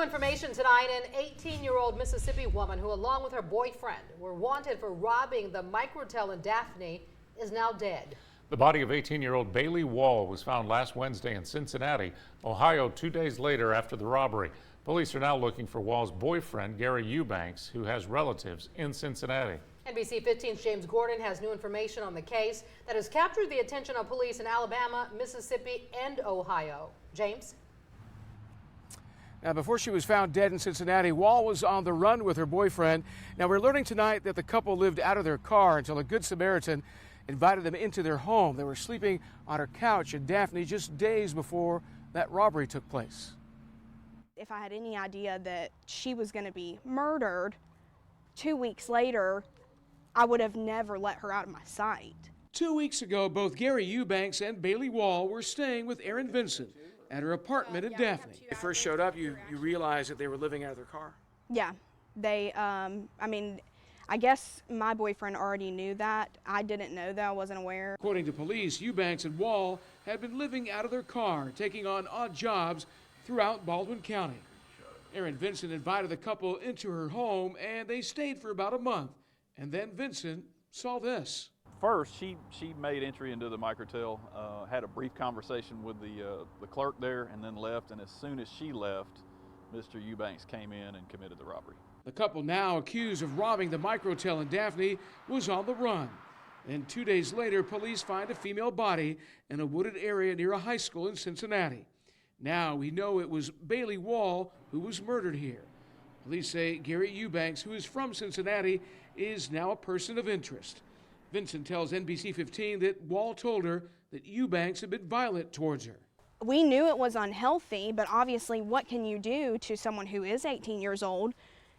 New information tonight, an 18-year-old Mississippi woman who, along with her boyfriend, were wanted for robbing the microtel in Daphne is now dead. The body of 18-year-old Bailey Wall was found last Wednesday in Cincinnati, Ohio, 2 days later after the robbery. Police are now looking for Wall's boyfriend, Gary Eubanks, who has relatives in Cincinnati. NBC 15's James Gordon has new information on the case that has captured the attention of police in Alabama, Mississippi, and Ohio. James? Now, before she was found dead in Cincinnati, Wall was on the run with her boyfriend. Now, we're learning tonight that the couple lived out of their car until a Good Samaritan invited them into their home. They were sleeping on her couch in Daphne just days before that robbery took place. If I had any idea that she was going to be murdered 2 weeks later, I would have never let her out of my sight. 2 weeks ago, both Gary Eubanks and Bailey Wall were staying with Aaron Vincent at her apartment in Daphne. When they first showed up, you realized that they were living out of their car? Yeah, they, I guess my boyfriend already knew that. I didn't know that, I wasn't aware. According to police, Eubanks and Wall had been living out of their car, taking on odd jobs throughout Baldwin County. Aaron Vincent invited the couple into her home, and they stayed for about a month. And then Vincent saw this. First, she made entry into the microtel, had a brief conversation with the clerk there, and then left. And as soon as she left, Mr. Eubanks came in and committed the robbery. The couple, now accused of robbing the microtel in Daphne, was on the run. And 2 days later, police find a female body in a wooded area near a high school in Cincinnati. Now we know it was Bailey Wall who was murdered here. Police say Gary Eubanks, who is from Cincinnati, is now a person of interest. Vincent tells NBC 15 that Wall told her that Eubanks had been violent towards her. We knew it was unhealthy, but obviously what can you do to someone who is 18 years old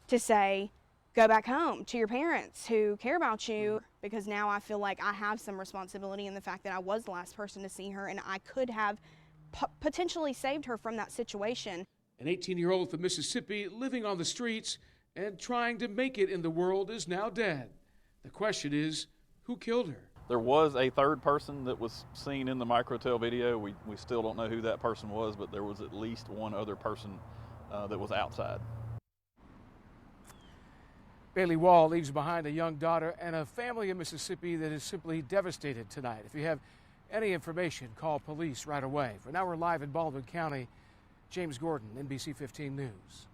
to say, go back home to your parents who care about you? Because now I feel like I have some responsibility in the fact that I was the last person to see her, and I could have potentially saved her from that situation. An 18-year-old from Mississippi living on the streets and trying to make it in the world is now dead. The question is, who killed her? There was a third person that was seen in the microtel video. We still don't know who that person was, but there was at least one other person that was outside. Bailey Wall leaves behind a young daughter and a family in Mississippi that is simply devastated tonight. If you have any information, call police right away. For now, we're live in Baldwin County. James Gordon, NBC 15 News.